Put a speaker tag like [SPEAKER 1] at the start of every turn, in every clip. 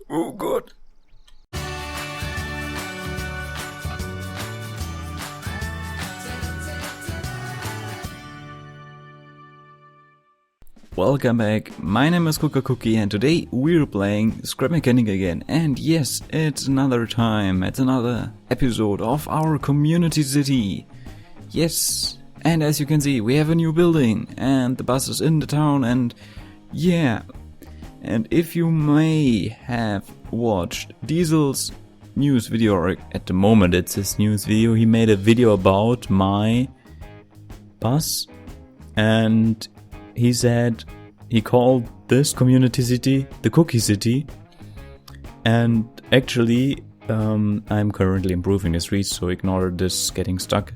[SPEAKER 1] Oh god. Welcome back, my name is CocoaCoCi and today we're playing Scrap Mechanic again. And yes, it's another time, it's another episode of our community city. Yes, and as you can see, we have a new building and the bus is in the town and yeah. And if you may have watched Diesel's news video, or at the moment it's his news video, he made a video about my bus and he said he called this community city the Cookie City, and actually I'm currently improving the streets, so ignore this getting stuck.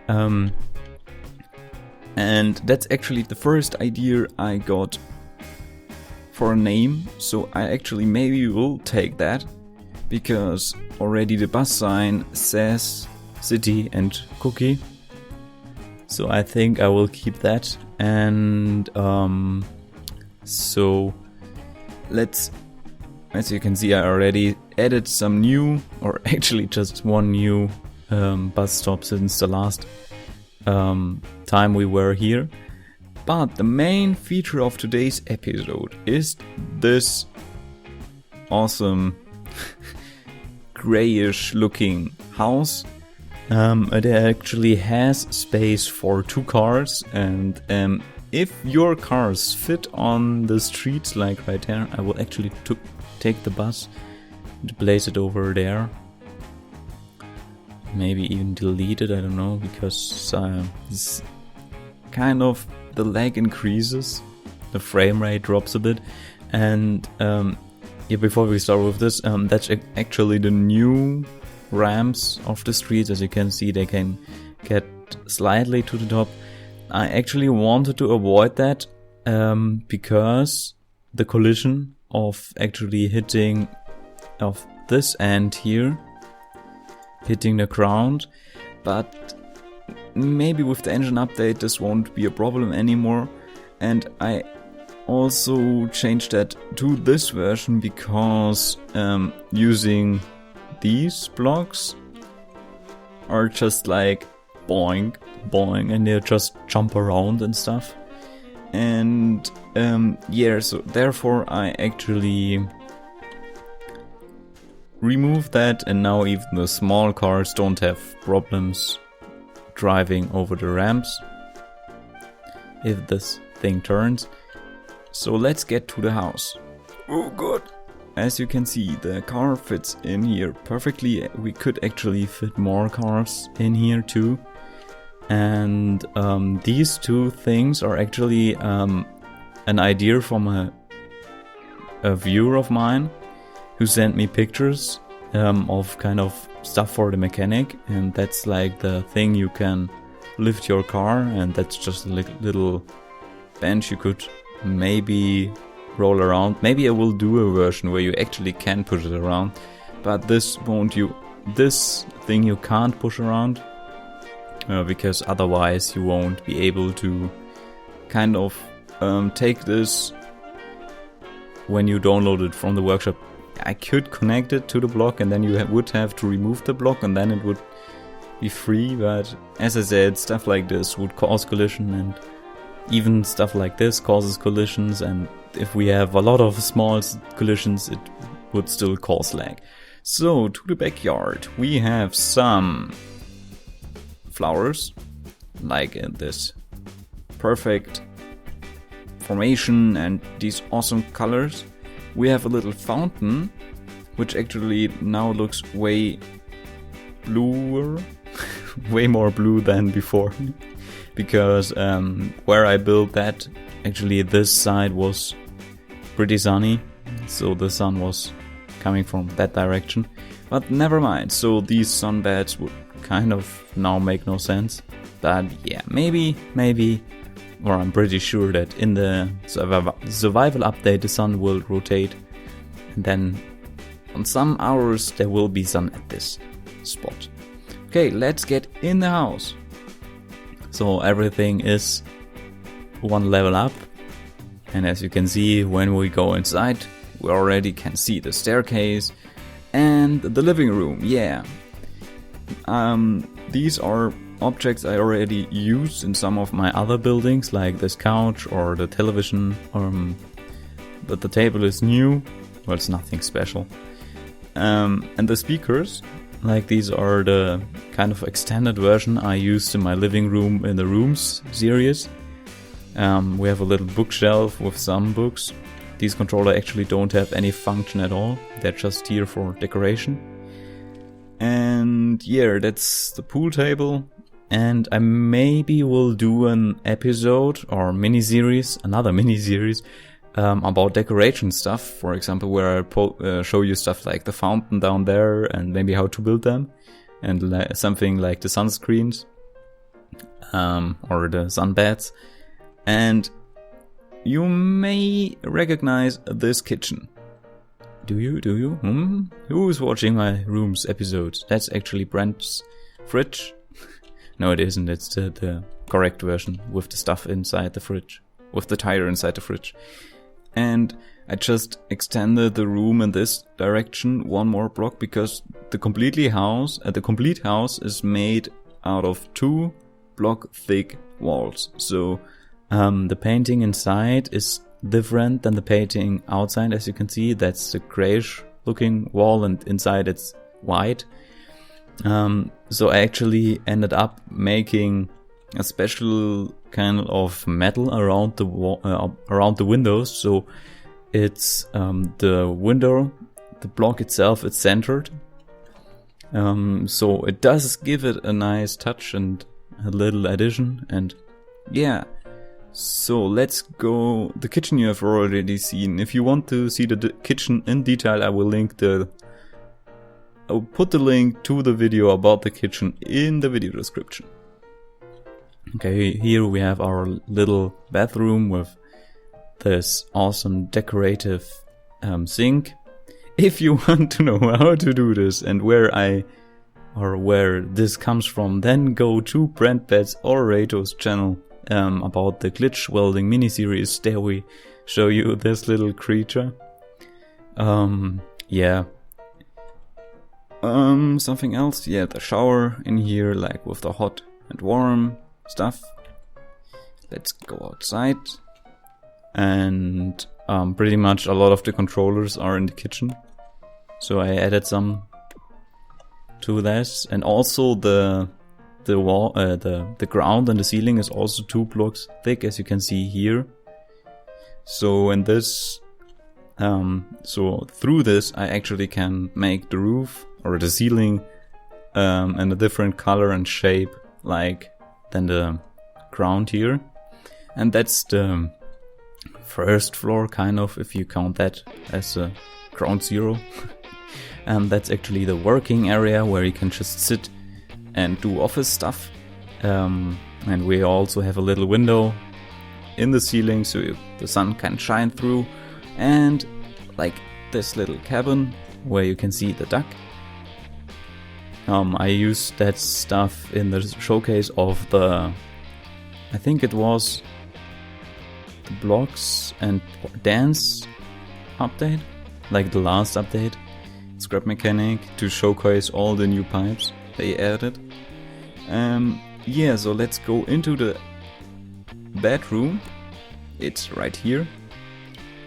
[SPEAKER 1] And that's actually the first idea I got for a name, so I actually maybe will take that, because already the bus sign says city and cookie. So I think I will keep that, and so let's, as you can see, I already added some new, or actually just one new bus stop since the last time we were here. But the main feature of today's episode is this awesome grayish looking house. It actually has space for 2 cars, and if your cars fit on the streets like right there, I will actually take the bus and place it over there. Maybe even delete it, I don't know, because it's kind of, the lag increases, the frame rate drops a bit, and yeah, before we start with this, that's actually the new ramps of the streets. As you can see, they can get slightly to the top. I actually wanted to avoid that because the collision of actually hitting of this end here, hitting the ground, but maybe with the engine update this won't be a problem anymore. And I also changed that to this version because using these blocks are just like boing, boing, and they just jump around and stuff. And yeah, so therefore I actually removed that, and now even the small cars don't have problems driving over the ramps if this thing turns. So let's get to the house. Oh god. As you can see, the car fits in here perfectly. We could actually fit more cars in here too. And these two things are actually an idea from a viewer of mine who sent me pictures of kind of stuff for the mechanic. And that's like the thing you can lift your car, and that's just a little bench you could maybe roll around. Maybe I will do a version where you actually can push it around, but this thing you can't push around because otherwise you won't be able to kind of take this when you download it from the workshop. I could connect it to the block and then you would have to remove the block and then it would be free, but as I said, stuff like this would cause collision, and even stuff like this causes collisions, and if we have a lot of small collisions it would still cause lag. So to the backyard we have some flowers, like in this perfect formation and these awesome colors. We have a little fountain which actually now looks way bluer, way more blue than before. Because where I built that, actually this side was pretty sunny, so the sun was coming from that direction. But never mind, so these sunbeds would kind of now make no sense. But yeah, maybe, or I'm pretty sure that in the survival update the sun will rotate, and then on some hours there will be sun at this spot. Okay, let's get in the house. So everything is one level up, and as you can see, when we go inside we already can see the staircase and the living room. Yeah. These are objects I already used in some of my other buildings, like this couch or the television. But the table is new. Well, it's nothing special. And the speakers, like these are the kind of extended version I used in my living room in the Rooms series. We have a little bookshelf with some books. These controllers actually don't have any function at all. They're just here for decoration. And yeah, that's the pool table. And I maybe will do an episode or mini-series, another mini-series, about decoration stuff. For example, where I show you stuff like the fountain down there and maybe how to build them. And something like the sunscreens or the sunbeds. And you may recognize this kitchen. Do you? Who's watching my Rooms episodes? That's actually Brent's fridge. No, it isn't. It's the correct version with the stuff inside the fridge. With the tire inside the fridge. And I just extended the room in this direction one more block because the complete house is made out of 2 block thick walls. So the painting inside is different than the painting outside. As you can see, that's the grayish looking wall and inside it's white. So I actually ended up making a special kind of metal around the wall, around the windows. So it's the window, the block itself, it's centered. So it does give it a nice touch and a little addition. And yeah. So let's go. The kitchen you have already seen. If you want to see the kitchen in detail, I will put the link to the video about the kitchen in the video description. Okay, here we have our little bathroom with this awesome decorative sink. If you want to know how to do this and where this comes from, then go to Brent Betts or Rato's channel. About the glitch welding mini-series. There we show you this little creature. Yeah. Something else? Yeah, the shower in here, like with the hot and warm stuff. Let's go outside. And pretty much a lot of the controllers are in the kitchen. So I added some to this. And also the wall, the ground and the ceiling is also 2 blocks thick, as you can see here. So in this, so through this, I actually can make the roof or the ceiling in a different color and shape, like than the ground here. And that's the first floor, kind of, if you count that as a ground zero. And that's actually the working area where you can just sit and do office stuff. And we also have a little window in the ceiling so the sun can shine through. And like this little cabin where you can see the duck. I used that stuff in the showcase of the, I think it was the blocks and dance update, like the last update, Scrap Mechanic, to showcase all the new pipes they added. Yeah, so let's go into the bedroom. It's right here.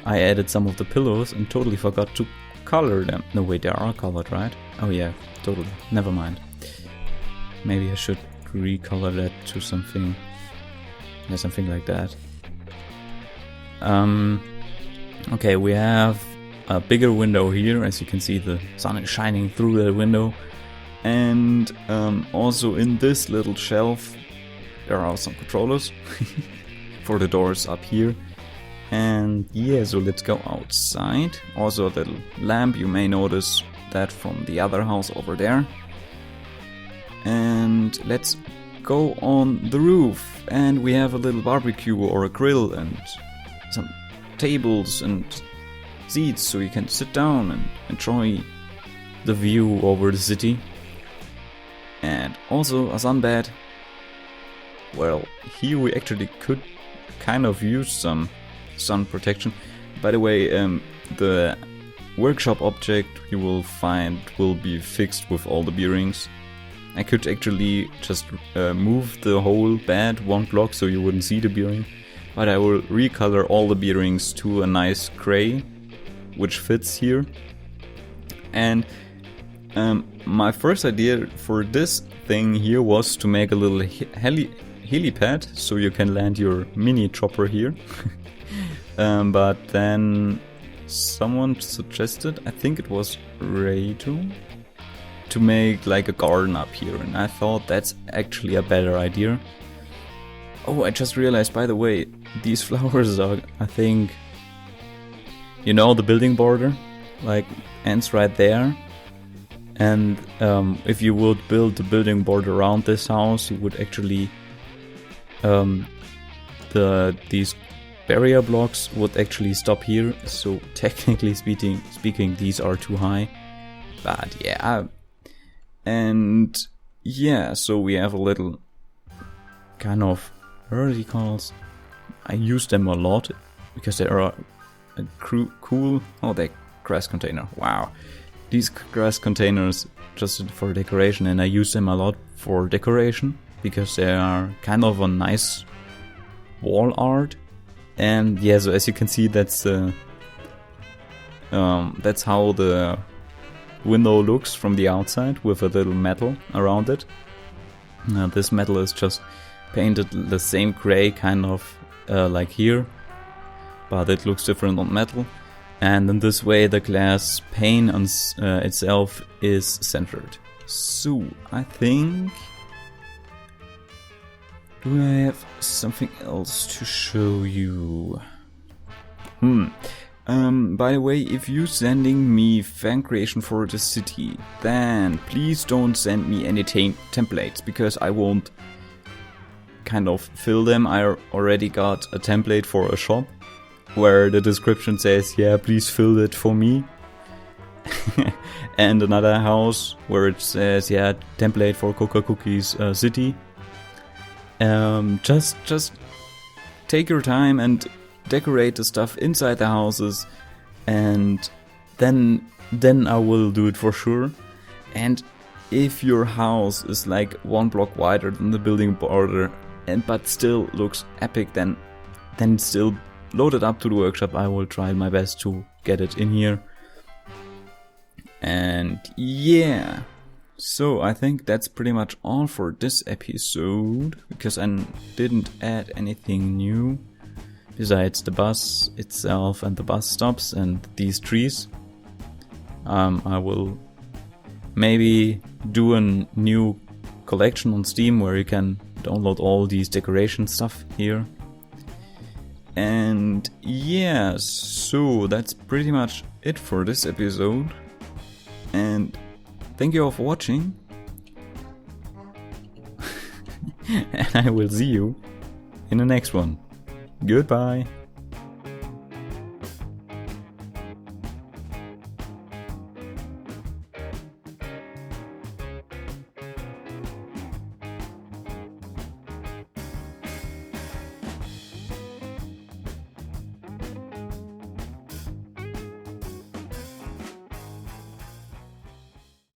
[SPEAKER 1] I added some of the pillows and totally forgot to color them. No, wait, they are colored, right? Oh yeah, totally. Never mind. Maybe I should recolor that to something, yeah, something like that. Okay, we have a bigger window here. As you can see, the sun is shining through the window. And also in this little shelf there are some controllers for the doors up here. And yeah, so let's go outside. Also a little lamp, you may notice that from the other house over there. And let's go on the roof. And we have a little barbecue or a grill and some tables and seats so you can sit down and enjoy the view over the city. And also a sunbed. Well, here we actually could kind of use some sun protection. By the way, the workshop object you will find will be fixed with all the bearings. I could actually just move the whole bed 1 block so you wouldn't see the bearing, but I will recolor all the bearings to a nice gray, which fits here. And my first idea for this thing here was to make a little helipad so you can land your mini chopper here. But then someone suggested, I think it was Rado, to make like a garden up here, and I thought that's actually a better idea. Oh, I just realized, by the way, these flowers are, I think, you know, the building border, like, ends right there. And if you would build the building border around this house, you would actually, these barrier blocks would actually stop here. So technically speaking, these are too high. But yeah, and yeah, so we have a little kind of verticals. I use them a lot because they are cool. Oh, they grass container. Wow, these grass containers just for decoration, and I use them a lot for decoration because they are kind of a nice wall art. And yeah, so as you can see, that's how the window looks from the outside with a little metal around it. This metal is just painted the same gray kind of like here, but it looks different on metal. And in this way the glass pane on itself is centered. So I think, do I have something else to show you? By the way, if you're sending me fan creation for the city, then please don't send me any templates, because I won't kind of fill them. I already got a template for a shop where the description says, yeah, please fill it for me. And another house where it says, yeah, template for CocoaCoCi's city. Just take your time and decorate the stuff inside the houses, and then I will do it for sure. And if your house is like 1 block wider than the building border but still looks epic, then still load it up to the workshop. I will try my best to get it in here. And yeah, so I think that's pretty much all for this episode, because I didn't add anything new besides the bus itself and the bus stops and these trees. I will maybe do a new collection on Steam where you can download all these decoration stuff here. And yeah, so that's pretty much it for this episode. And thank you all for watching. And I will see you in the next one. Goodbye.